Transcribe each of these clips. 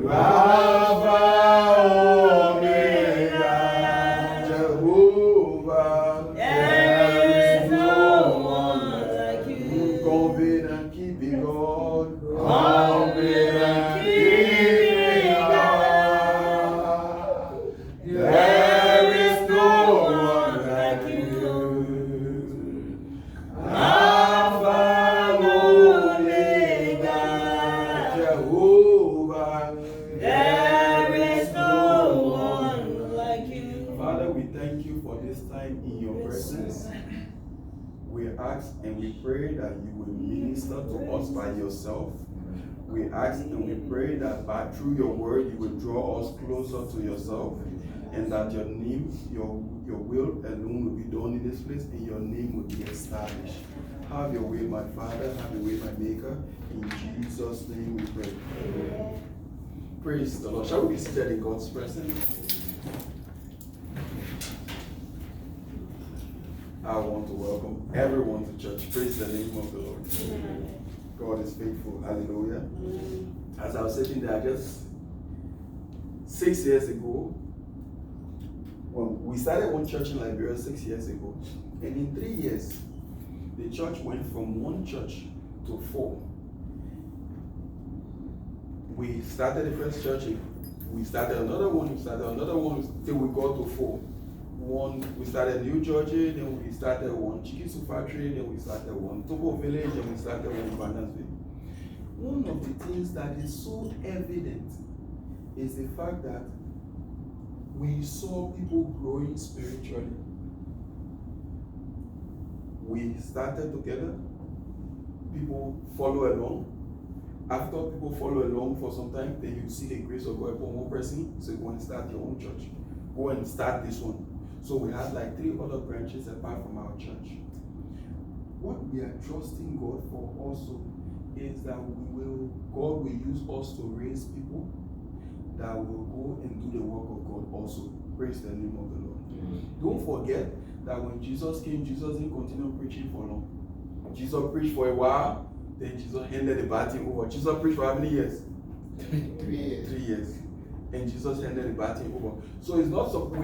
Alpha, Omega, Jehovah. There is no one like you. Covenant keeping God. Covenant keeping God. There is no one like you. Alpha, Omega, Jehovah. There is no one like you. Father, we thank you for this time in your presence. We ask and we pray that you will minister to us by yourself. We ask and we pray that through your word you will draw us closer to yourself, and that your name, your will alone will be done in this place, and your name will be established. Have your way, my Father. Have your way, my Maker. In Jesus' name we pray. Praise the Lord. Shall we be seated in God's presence? I want to welcome everyone to church. Praise the name of the Lord. God is faithful. Hallelujah. As I was sitting there just 6 years ago, when we started one church in Liberia 6 years ago, and in 3 years, the church went from one church to 4. We started the first church, we started another one, till we got to 4. We started New Georgia, then we started one Chikisu factory, then we started one Togo village, then we started one Banasville. One of the things that is so evident is the fact that we saw people growing spiritually. We started together, people follow along. After people follow along for some time, then you see the grace of God upon one person, so go and start your own church. Go and start this one. So we had like 3 other branches apart from our church. What we are trusting God for also is that God will use us to raise people that will go and do the work of God also. Praise the name of the Lord. Don't forget that when Jesus came, Jesus didn't continue preaching for long. Jesus preached for a while, then Jesus handed the baton over. Jesus preached for how many years? 3 years. 3 years. And Jesus handed the baton over. So we're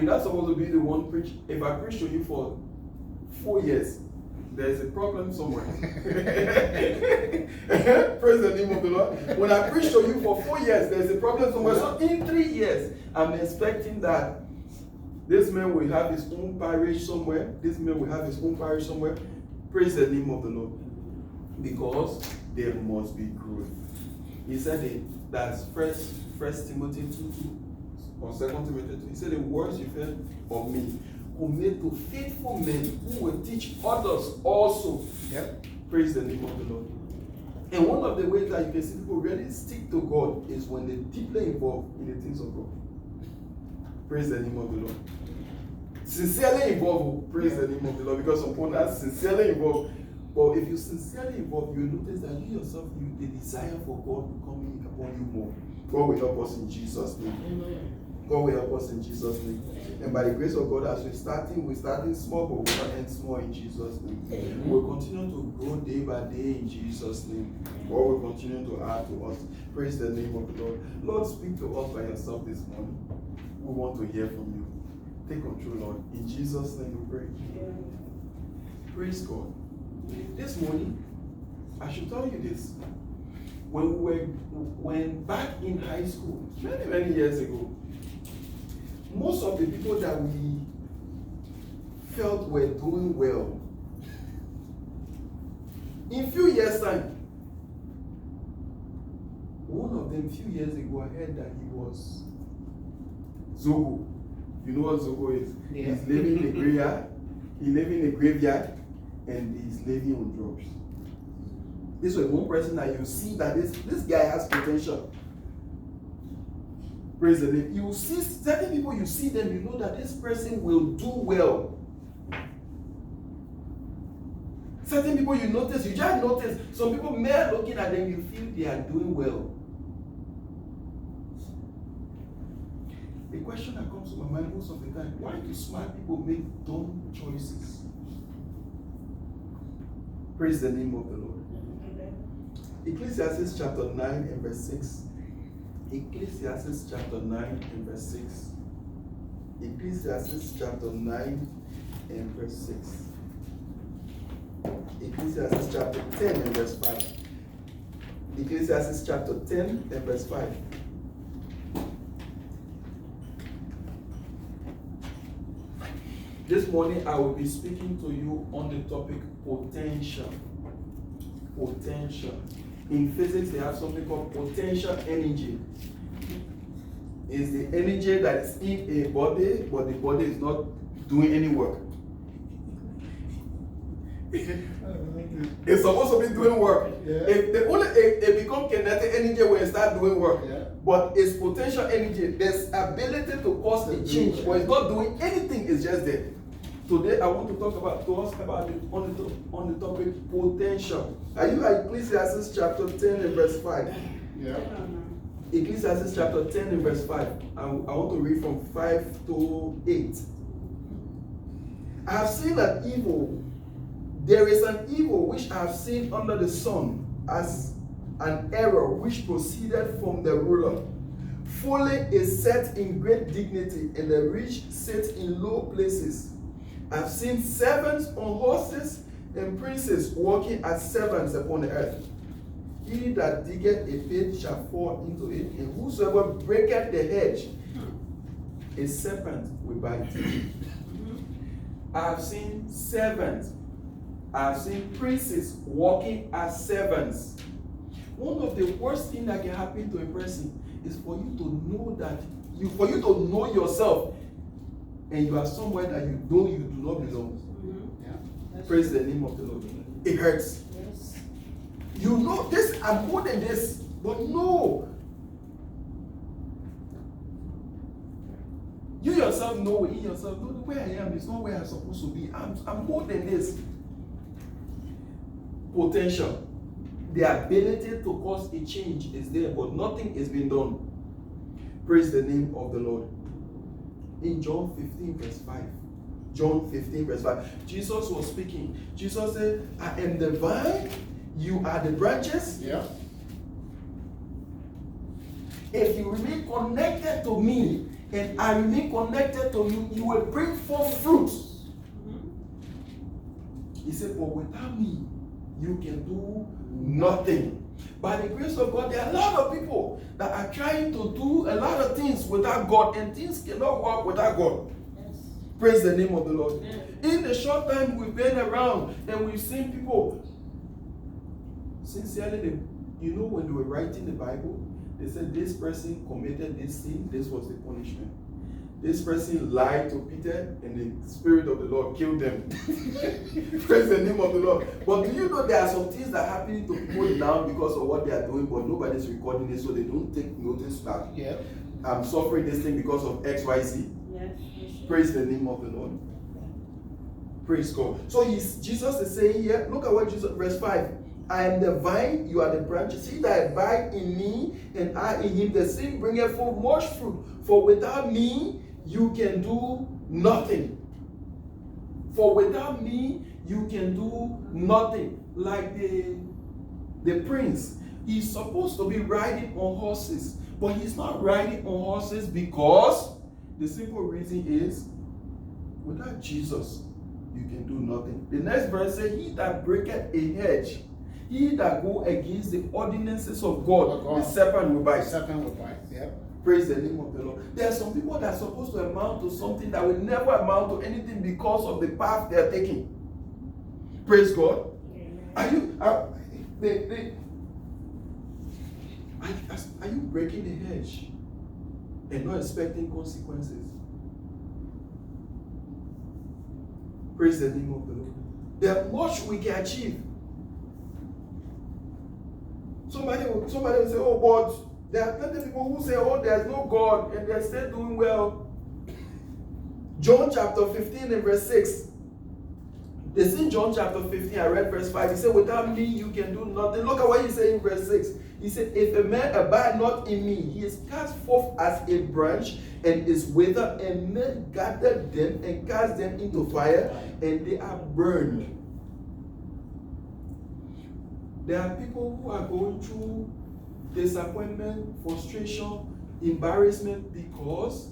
not supposed to be the one preach. If I preach to you for 4 years, there's a problem somewhere. Praise the name of the Lord. When I preach to you for 4 years, there's a problem somewhere. So in 3 years, I'm expecting that this man will have his own parish somewhere. This man will have his own parish somewhere. Praise the name of the Lord. Because there must be growth. He said that's First Timothy 2:2 or 2 Timothy 2. He said, the words you heard of me who made to faithful men who will teach others also. Yep. Praise the name of the Lord. And one of the ways that you can see people really stick to God is when they're deeply involved in the things of God. Praise the name of the Lord. Sincerely involved, praise the name of the Lord, because upon that sincerely involved. But if you sincerely involved, you will notice that you yourself, the desire for God will come in upon you more. God will help us in Jesus' name. Amen. God will help us in Jesus' name. And by the grace of God, as we're starting small, but we'll end small in Jesus' name. Amen. We'll continue to grow day by day in Jesus' name. God will continue to add to us. Praise the name of the Lord. Lord, speak to us by yourself this morning. We want to hear from you. Take control, Lord. In Jesus' name we pray. Amen. Praise God. This morning, I should tell you this. When back in high school, many years ago, most of the people that we felt were doing well, in few years' time, one of them few years ago, I heard that he was Zogo. You know what Zogo is? Yeah. He's living in the graveyard. He lives in the graveyard. And he's living on drugs. This was one person that you see that this guy has potential. Praise the Lord. You see certain people, you see them, you know that this person will do well. Certain people you notice, you just notice. Some people, mere looking at them, you feel they are doing well. The question that comes to my mind most of the time, why do smart people make dumb choices? Praise the name of the Lord. Ecclesiastes chapter 9 and verse 6. Ecclesiastes chapter 9 and verse 6. Ecclesiastes chapter 9 and verse 6. Ecclesiastes chapter 10 and verse 5. Ecclesiastes chapter 10 and verse 5. This morning I will be speaking to you on the topic potential. Potential. In physics they have something called potential energy. It's the energy that is in a body, but the body is not doing any work. It's supposed to be doing work. Yeah. It becomes kinetic energy when it starts doing work. Yeah. But it's potential energy. There's ability to cause a change, but it's not doing anything. It's just there. Today I want to talk to us about it on the topic potential. Are you at Ecclesiastes chapter 10 and verse 5? Yeah. Ecclesiastes chapter 10 and verse 5. I want to read from 5 to 8. I have seen an evil. There is an evil which I have seen under the sun, as an error which proceeded from the ruler. Folly is set in great dignity, and the rich sit in low places. I have seen servants on horses, and princes walking as servants upon the earth. He that diggeth a pit shall fall into it, and whosoever breaketh the hedge, a serpent will bite. I have seen servants. I have seen princes walking as servants. One of the worst things that can happen to a person is for you to know yourself, and you are somewhere that you do not belong. Yeah. Praise the name of the Lord. It hurts. Yes. You know this, I'm more than this, but no. You yourself know in yourself, no, where I am is not where I'm supposed to be. I'm more than this. Potential. The ability to cause a change is there, but nothing is being done. Praise the name of the Lord. In John 15 verse 5. John 15 verse 5. Jesus was speaking. Jesus said, I am the vine, you are the branches. Yeah. If you remain connected to me and I remain connected to you, you will bring forth fruit. He said, but without me, you can do nothing. By the grace of God, there are a lot of people that are trying to do a lot of things without God, and things cannot work without God. Yes. Praise the name of the Lord. Amen. In the short time we've been around and we've seen people, sincerely, when they were writing the Bible, they said this person committed this sin, this was the punishment. This person lied to Peter, and the Spirit of the Lord killed them. Praise the name of the Lord. But do you know there are some things that are happening to people now because of what they are doing, but nobody's recording it, so they don't take notice that I'm suffering this thing because of XYZ. Yes. Praise the name of the Lord. Praise God. So Jesus is saying here, look at what Jesus, verse 5. I am the vine, you are the branches. He that abide in me, and I in him, the same bringeth forth much fruit. For without me, you can do nothing. For without me, you can do nothing. Like the prince, he's supposed to be riding on horses, but he's not riding on horses because the simple reason is, without Jesus, you can do nothing. The next verse says, he that breaketh a hedge, he that go against the ordinances of God, the serpent will bite. Serpent will bite. Yep. Praise the name of the Lord. There are some people that are supposed to amount to something that will never amount to anything because of the path they are taking. Praise God. Amen. Are you breaking the hedge and not expecting consequences? Praise the name of the Lord. There's much we can achieve. Somebody will say, oh, but there are plenty of people who say, oh, there's no God, and they're still doing well. John chapter 15 and verse 6. They see John chapter 15, I read verse 5. He said, without me you can do nothing. Look at what he said in verse 6. He said, if a man abide not in me, he is cast forth as a branch and is withered, and men gather them and cast them into fire, and they are burned. There are people who are going through disappointment, frustration, embarrassment, because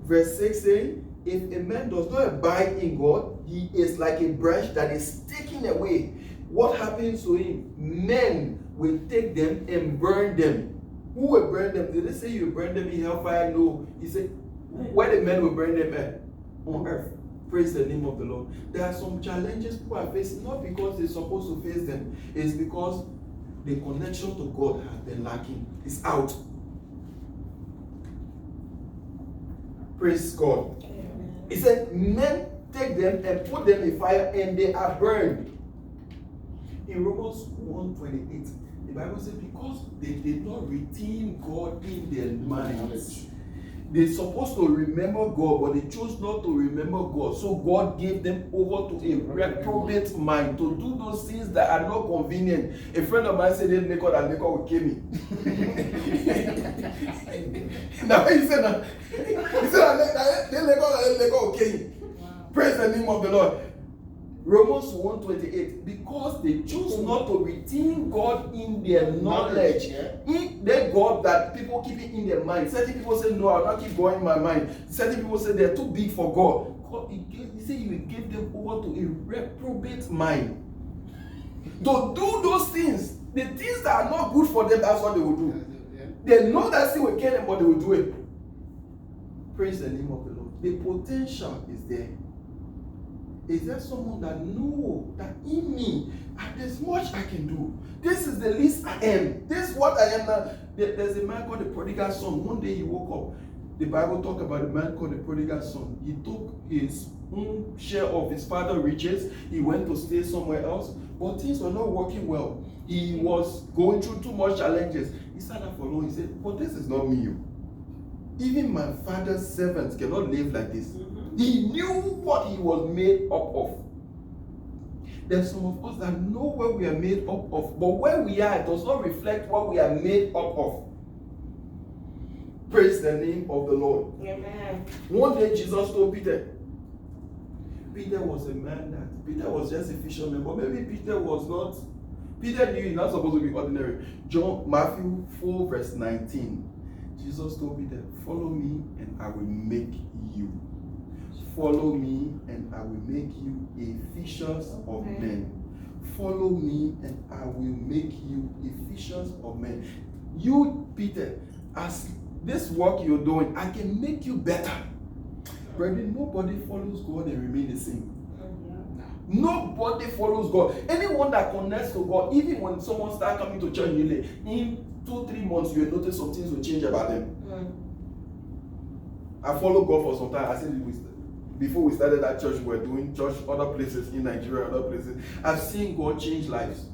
verse 6 saying, if a man does not abide in God, he is like a branch that is taken away. What happens to him? Men will take them and burn them. Who will burn them? Did they say you burn them in hellfire? No. He said, where the men will burn them at? On earth. Praise the name of the Lord. There are some challenges people are facing, not because they're supposed to face them. It's because the connection to God has been lacking. It's out. Praise God. Amen. He said, men take them and put them in fire and they are burned. In Romans 1:28, the Bible says, because they did not retain God in their minds. They're supposed to remember God, but they chose not to remember God. So God gave them over to a reprobate mind to do those things that are not convenient. A friend of mine said, "They make God and make God will kill me." Now he said, "They make God and make God will kill me." Praise the name of the Lord. Romans 1:28, because they choose not to retain God in their knowledge. In their God that people keep it in their mind. Certain people say, no, I'll not keep going in my mind. Certain people say they're too big for God. He said you will give them over to a reprobate mind. To do those things, the things that are not good for them, that's what they will do. They know that sin will kill them, but they will do it. Praise the name of the Lord. The potential is there. Is there someone that knows that in me, there's much I can do? This is the least I am. This is what I am now. There's a man called the prodigal son. One day he woke up. The Bible talks about a man called the prodigal son. He took his own share of his father's riches. He went to stay somewhere else. But things were not working well. He was going through too much challenges. He sat up for long. He said, but this is not me. Even my father's servants cannot live like this. He knew what he was made up of. There's some of us that know what we are made up of, but where we are does not reflect what we are made up of. Praise the name of the Lord. Amen. One day Jesus told Peter. Peter was a man that Peter was just a fisherman, but maybe Peter was not. Peter knew he's not supposed to be ordinary. Matthew 4 verse 19. Jesus told Peter, follow me and I will make you. Follow me and I will make you a fishers of men. Follow me and I will make you a fishers of men. You, Peter, as this work you're doing, I can make you better. Brethren, nobody follows God and remain the same. Nobody follows God. Anyone that connects to God, even when someone starts coming to church newly, in 2-3 months you will notice some things will change about them. I followed God for some time. I said before we started that church, we were doing church other places in Nigeria, other places. I've seen God change lives.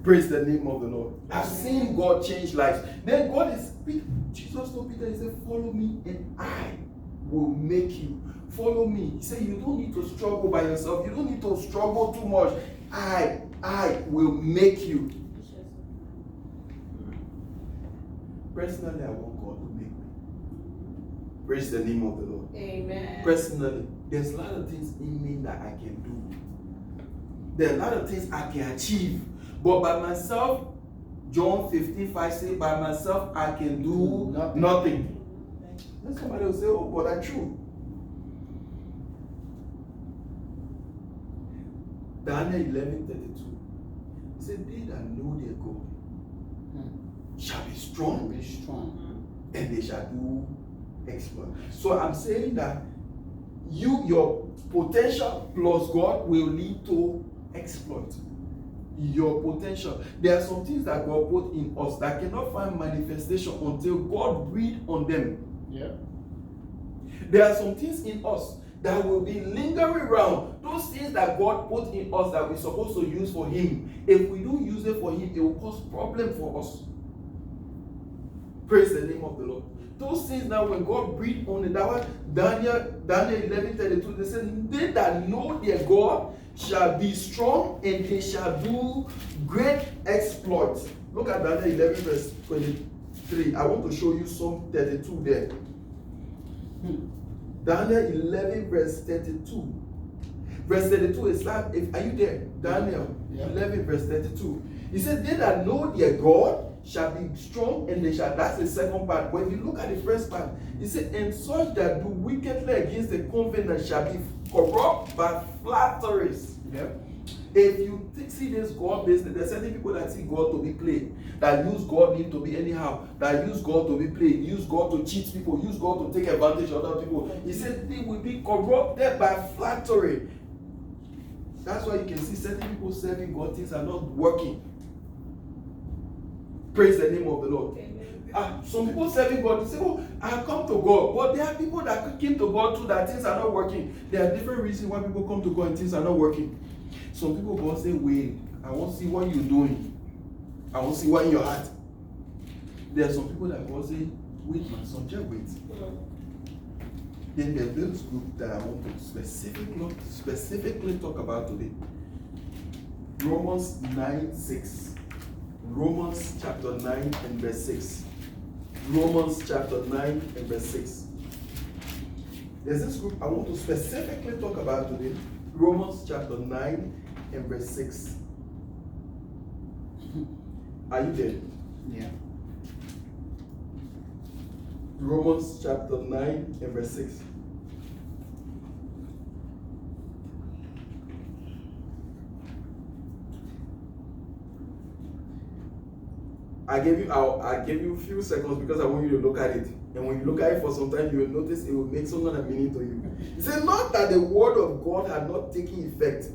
Praise the name of the Lord. I've seen God change lives. Then Jesus told Peter, he said, follow me and I will make you. Follow me. He said, you don't need to struggle by yourself. You don't need to struggle too much. I will make you. Personally, I want God to make me. Praise the name of the Lord. Amen. Personally, there's a lot of things in me that I can do. There are a lot of things I can achieve. But by myself, John 15:5 says, by myself I can do nothing. Then somebody will say, oh, but that's true. Daniel 11:32. He said, they that know their God shall be strong, and they shall do exploit. So I'm saying that your potential plus God will lead to exploit. Your potential. There are some things that God put in us that cannot find manifestation until God breathes on them. Yeah. There are some things in us that will be lingering around. Those things that God put in us that we're supposed to use for Him. If we don't use it for Him, it will cause problem for us. Praise the name of the Lord. Those things now, when God breathed on it, that was Daniel 11:32, they said, they that know their God shall be strong and they shall do great exploits. Look at Daniel 11 verse 23. I want to show you some 32 there. Daniel 11 verse 32. Verse 32 is that, are you there? Daniel 11 verse 32. He said, they that know their God shall be strong and they shall. That's the second part. When you look at the first part, he said, and such that do wickedly against the covenant shall be corrupt by flatteries. Yep. If you see this God business, there's certain people that see God to be played, that use God need to be anyhow, that use God to be played, use God to cheat people, use God to take advantage of other people. He said they will be corrupted by flattery. That's why you can see certain people serving God, things are not working. Praise the name of the Lord. Some people serving God, they say, oh, I come to God. But there are people that came to God too, that things are not working. There are different reasons why people come to God and things are not working. Some people God say, wait, I want to see what you're doing. I want to see what in your heart. There are some people that God say, wait, my son, just wait. Then there's this group that I want to specifically talk about today. Romans 9:6. Romans chapter 9 and verse 6. Romans chapter 9 and verse 6. There's this group I want to specifically talk about today. Romans chapter 9 and verse 6. Are you there? Yeah. Romans chapter 9 and verse 6. I gave you a few seconds because I want you to look at it. And when you look at it for some time, you will notice it will make some kind of meaning to you. He said, not that the word of God had not taken effect,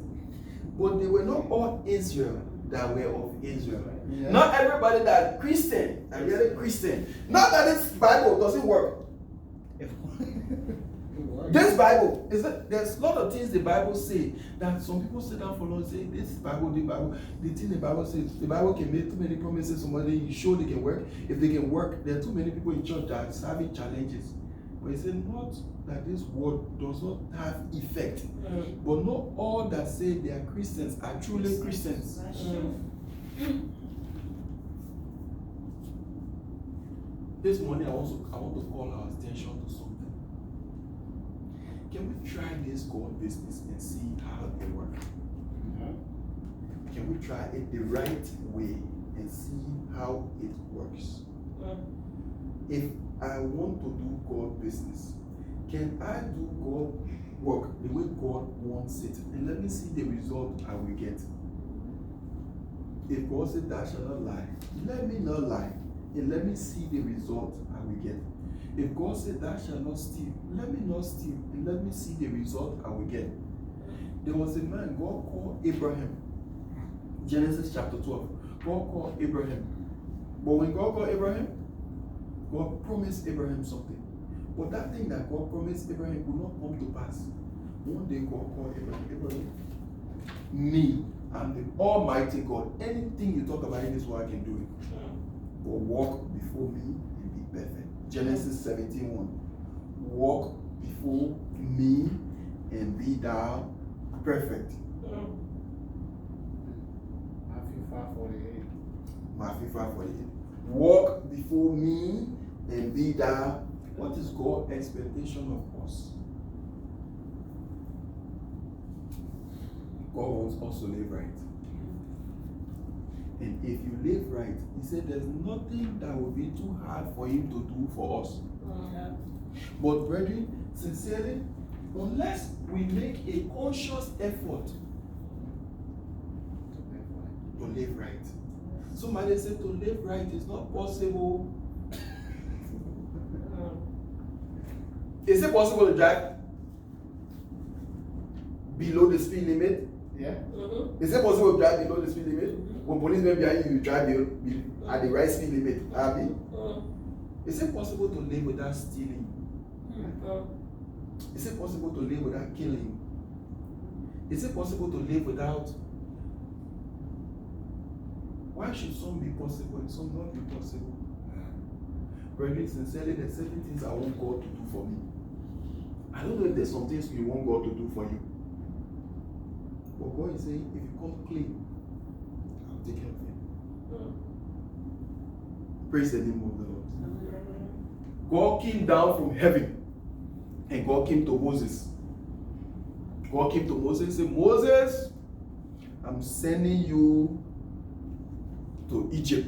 but they were not all Israel that were of Israel. Yeah. Not everybody that Christian, and really Christian. Not that this Bible doesn't work. This Bible, there's a lot of things the Bible say that some people sit down for long and say, this Bible, the thing the Bible says, the Bible can make too many promises, somebody, you sure they can work? If they can work, there are too many people in church that are having challenges. But he said, not that this word does not have effect, but not all that say they are Christians are truly Christians. This morning I want to call our attention to something. Can we try this God business and see how it works? Can we try it the right way and see how it works? If I want to do God business, can I do God work the way God wants it? And let me see the result I will get. If God said, thou shalt not lie, let me not lie. And let me see the result I will get. If God said, thou shalt not steal, let me not steal, and let me see the result I will get. There was a man, God called Abraham. Genesis chapter 12. God called Abraham. But when God called Abraham, God promised Abraham something. But that thing that God promised Abraham would not come to pass. One day God called Abraham, me, I'm the Almighty God. Anything you talk about in this world, I can do it. But walk before me and be perfect. Genesis 17:1. Walk before me and be thou perfect. Matthew 5:48. Matthew 5:48. Walk before me and be thou. What is God's expectation of us? God wants us to live right. And if you live right, he said there's nothing that will be too hard for him to do for us. But brethren, sincerely, unless we make a conscious effort to live right. Somebody said to live right is not possible. Is it possible to drive below the speed limit? Yeah. Is it possible to drive below the speed limit? When policemen behind you, you drive at the right speed limit. Is it possible to live without stealing? Is it possible to live without killing? Is it possible to live without? Why should some be possible and some not be possible? Brethren, sincerely, there's certain things I want God to do for me. I don't know if there's some things you want God to do for you. But God is saying, if you come clean, I'll take care of you. Praise the name of the Lord. God came down from heaven and God came to Moses. God came to Moses and said, Moses, I'm sending you to Egypt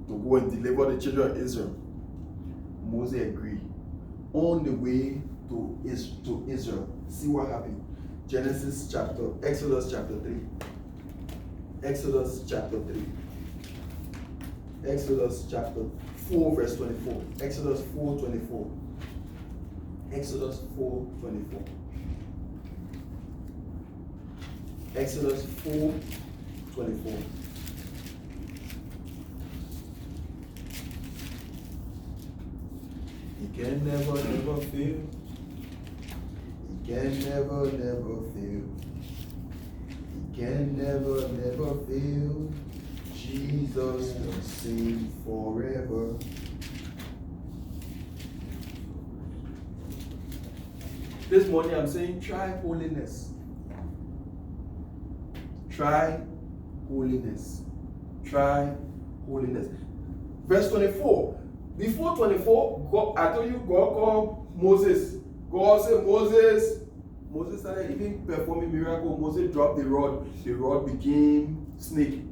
to go and deliver the children of Israel. Moses agreed. On the way to Israel, see what happened. Exodus chapter 3. Exodus chapter 3. Exodus chapter 4, verse 24. Exodus 4:24. Exodus 4:24. Exodus 4:24. He can never fail. He can never fail. He can never fail. Jesus the same forever. This morning I'm saying try holiness. Try holiness. Try holiness. Verse 24. Before 24, God, I told you God called Moses. God said, Moses started even performing miracles. Moses dropped the rod. The rod became snake.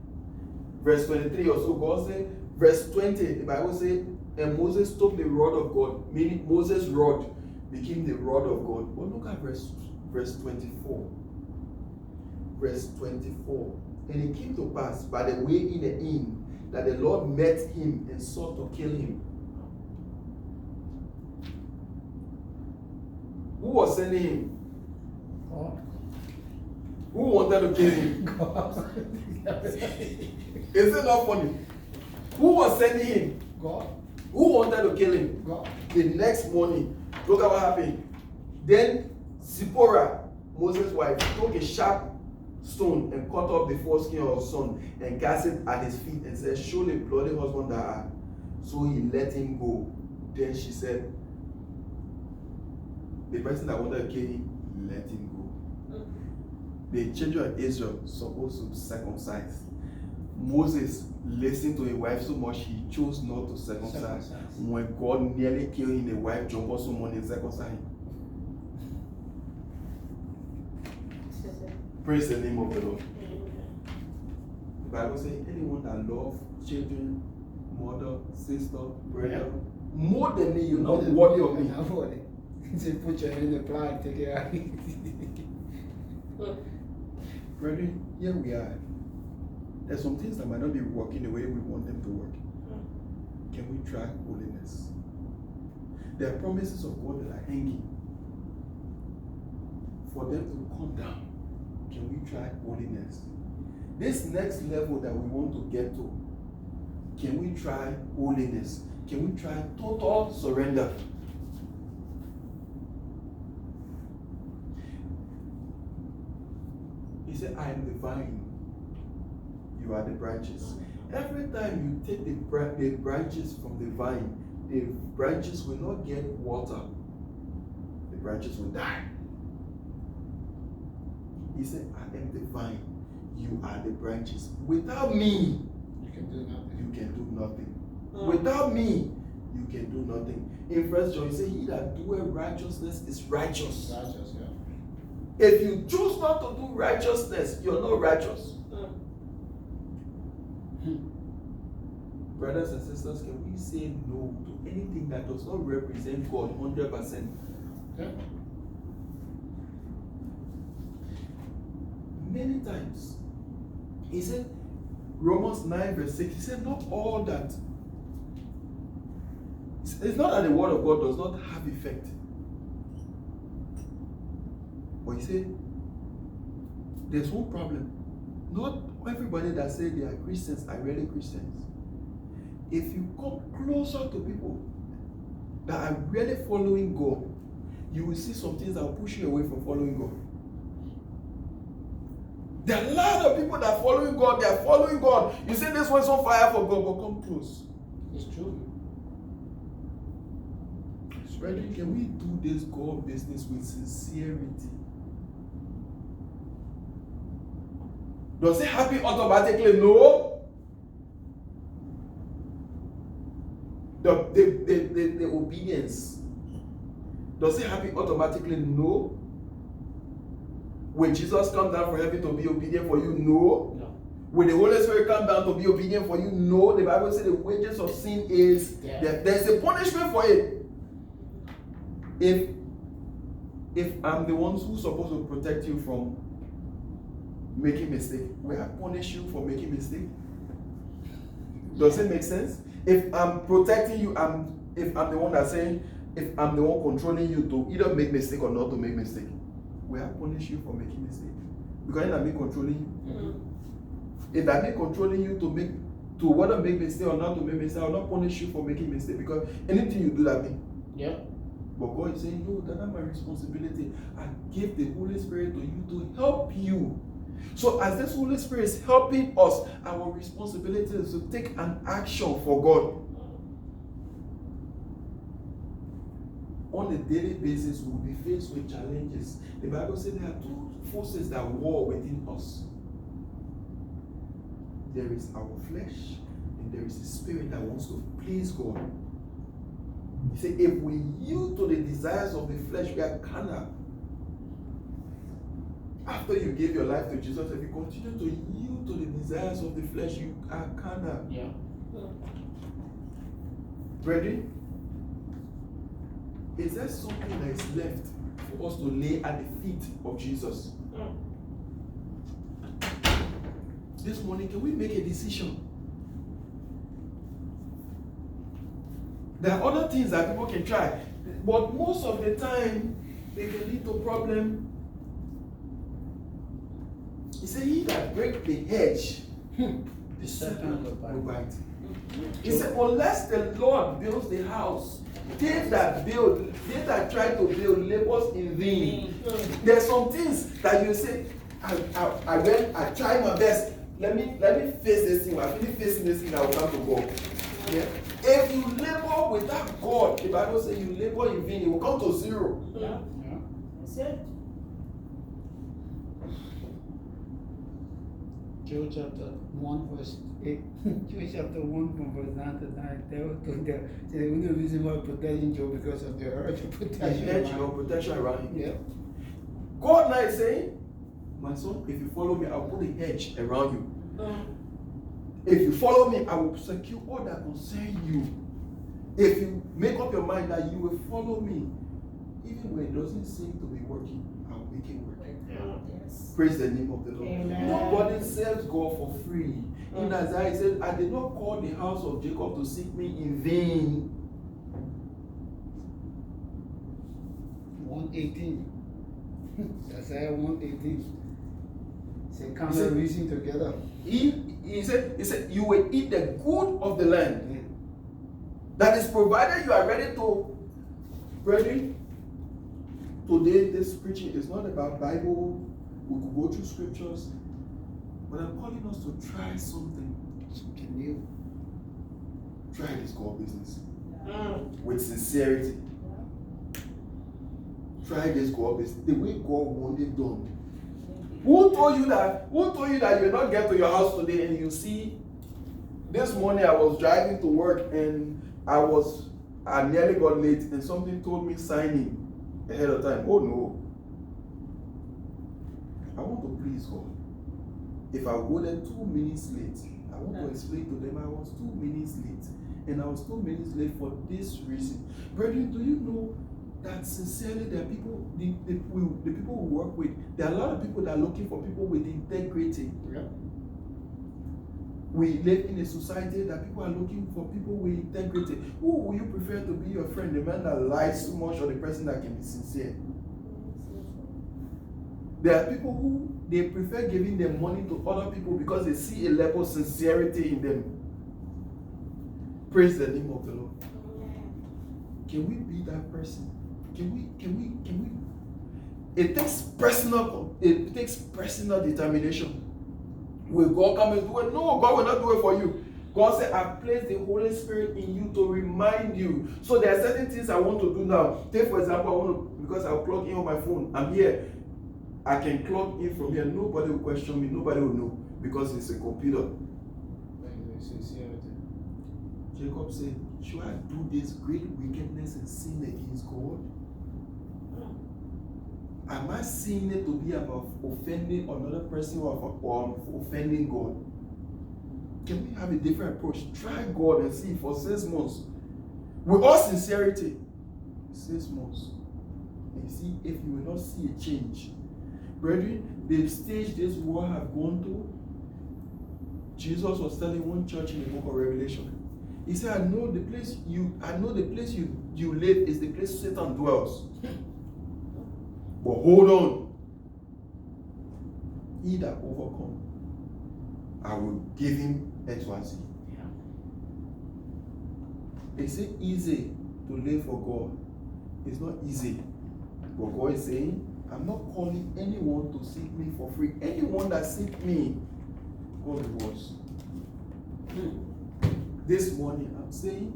Verse 23 or so, God said, verse 20, the Bible says, and Moses took the rod of God, meaning Moses' rod became the rod of God. But look at verse 24. Verse 24. And it came to pass by the way in the inn that the Lord met him and sought to kill him. Who was sending him? God. Who wanted to kill him? God. Is it not funny? Who was sending him? God. Who wanted to kill him? God. The next morning, look at what happened. Then Zipporah, Moses' wife, took a sharp stone and cut off the foreskin of her son and cast it at his feet and said, surely bloody husband thou art. So he let him go. Then she said, the person that wanted to kill him, let him go. The children of Israel supposed to circumcise. Moses listened to his wife so much he chose not to circumcise. When God nearly killed him, the wife jumped on someone and circumcised him. Praise the name of the Lord. The Bible says anyone that loves children, mother, sister, brother, more than me, you're not worthy of me. Say put your hand in the plow and take it out. Brethren, here we are. There's some things that might not be working the way we want them to work. Can we try holiness? There are promises of God that are hanging for them to come down. Can we try holiness? This next level that we want to get to, can we try holiness? Can we try total surrender? He said, I am the vine. You are the branches. Every time you take the branches from the vine, the branches will not get water. The branches will die. He said, I am the vine. You are the branches. Without me, You can do nothing. you can do nothing. Without me, you can do nothing. In 1 John, he said, he that doeth righteousness is righteous. Righteous, yeah. If you choose not to do righteousness, you're not righteous. Brothers and sisters, can we say no to anything that does not represent God 100%? Yeah. Many times, he said, Romans 9 verse 6, he said, not all that. It's not that the word of God does not have effect. But he said, there's one problem. Not everybody that say they are Christians are really Christians. If you come closer to people that are really following God, you will see some things that will push you away from following God. There are a lot of people that are following God, they are following God. You say this one's on fire for God, but come close. It's true. Brethren, can we do this God business with sincerity? Does it happen automatically? No. The obedience. Does it happen automatically? No. When Jesus come down from heaven to be obedient for you? No. Will the Holy Spirit come down to be obedient for you? No, the Bible says the wages of sin is death. There's a punishment for it. If I'm the one who's supposed to protect you from making mistake, will I punish you for making mistake? Does it make sense? If I'm protecting you, if I'm the one that's saying, if I'm the one controlling you to either make mistake or not to make mistake, will I punish you for making mistake? Because I'm not controlling you. Mm-hmm. If I'm not controlling you to whether make mistake or not to make mistake, I will not punish you for making mistake, because anything you do that mean. Yeah. But God is saying, no, that's not my responsibility. I give the Holy Spirit to you to help you. So as this Holy Spirit is helping us, our responsibility is to take an action for God. On a daily basis, we will be faced with challenges. The Bible says there are two forces that war within us. There is our flesh, and there is the spirit that wants to please God. He said, if we yield to the desires of the flesh, we are carnal. After you gave your life to Jesus, if you continue to yield to the desires of the flesh, you are carnal. Yeah. Ready? Is there something that is left for us to lay at the feet of Jesus? This morning, can we make a decision? There are other things that people can try, but most of the time, they can lead to problem. He said, he that break the hedge, the serpent will bite. He said, unless the Lord builds the house, they that try to build labors in vain. There's some things that you say, I try my best. Let me face this thing. I finish facing this thing, I will come to God. Yeah? If you labor without God, the Bible says you labor in vain, it will come to zero. Yeah. That's it. Job chapter 1 verse 8. Job chapter 1 from verse 9 to 9. The only reason why protecting Job because of the urge of protection. The edge of protection around him. Yeah. God now is saying, my son, if you follow me, I'll put a hedge around you. If you follow me, I will secure all that concern you. If you make up your mind that you will follow me, even when it doesn't seem to be working, I'll make it work. Yes. Praise the name of the Lord. Amen. Nobody serves God for free. In Isaiah, it says, I did not call the house of Jacob to seek me in vain. 118. Isaiah 118. Say, come and reason together. He said, you will eat the good of the land. That is provided you are ready. Today, this preaching is not about Bible. We could go through scriptures. But I'm calling us to try something new. Try this God business. With sincerity. Try this God business. The way God wanted it done. Who told you that you will not get to your house today and you see? This morning I was driving to work and I nearly got late and something told me sign in ahead of time. Oh no. I want to please God. If I go there 2 minutes late, I want to explain to them I was 2 minutes late. And I was 2 minutes late for this reason. Brethren, do you know that sincerely there are people, the people we work with, there are a lot of people that are looking for people with integrity. Yeah. We live in a society that people are looking for people with integrity. Who will you prefer to be your friend? The man that lies too much or the person that can be sincere? There are people who they prefer giving their money to other people because they see a level of sincerity in them. Praise the name of the Lord. Can we be that person? Can we? It takes personal determination. Will God come and do it? No, God will not do it for you. God said, I've placed the Holy Spirit in you to remind you. So there are certain things I want to do now. Take for example, because I'll plug in on my phone. I'm here. I can plug in from here. Nobody will question me. Nobody will know because it's a computer. Jacob said, should I do this great wickedness and sin against God? Am I seeing it to be about offending another person or offending God? Can we have a different approach? Try God and see for 6 months. With all sincerity. 6 months. And see if you will not see a change. Brethren, the stage this world have gone to, Jesus was telling one church in the book of Revelation. He said, I know the place you live is the place Satan dwells. But hold on. He that overcome, I will give him XYZ. Is it easy to live for God? It's not easy. But God is saying, I'm not calling anyone to seek me for free. Anyone that seek me, God rewards. This morning, I'm saying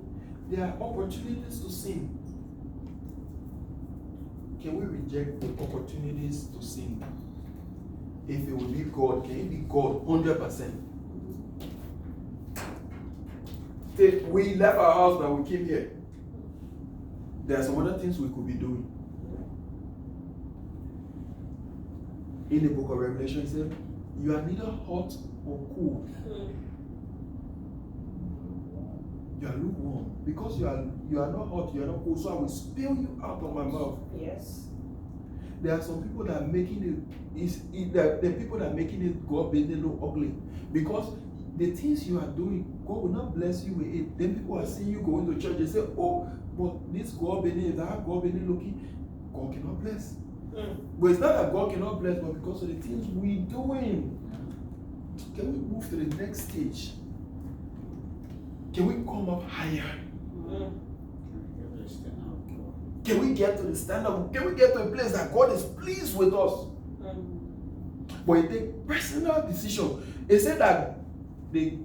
there are opportunities to sin. Can we reject the opportunities to sin? If it will be God, can it be God 100%? We left our house, but we came here. There are some other things we could be doing. In the book of Revelation, it said, you are neither hot or cool. You are lukewarm. Because you are not hot, you are not cool, so I will spill you out of my mouth. Yes. There are some people that are making the people that are making it God made it look ugly. Because the things you are doing, God will not bless you with it. Then people are seeing you going to church, they say, oh, but this God Benin, that God Benin looking, God cannot bless. But it's not that God cannot bless, but because of the things we're doing. Can we move to the next stage? Can we come up higher? Can we get to the standard? Can we get to a place that God is pleased with us? But it takes personal decision. It said that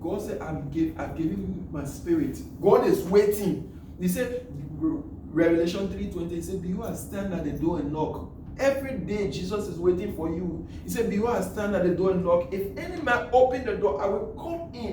God said, I've given you my spirit. God is waiting. He said, Revelation 3:20, he said, behold, I stand at the door and knock. Every day Jesus is waiting for you. He said, behold, I stand at the door and knock. If any man open the door, I will come in.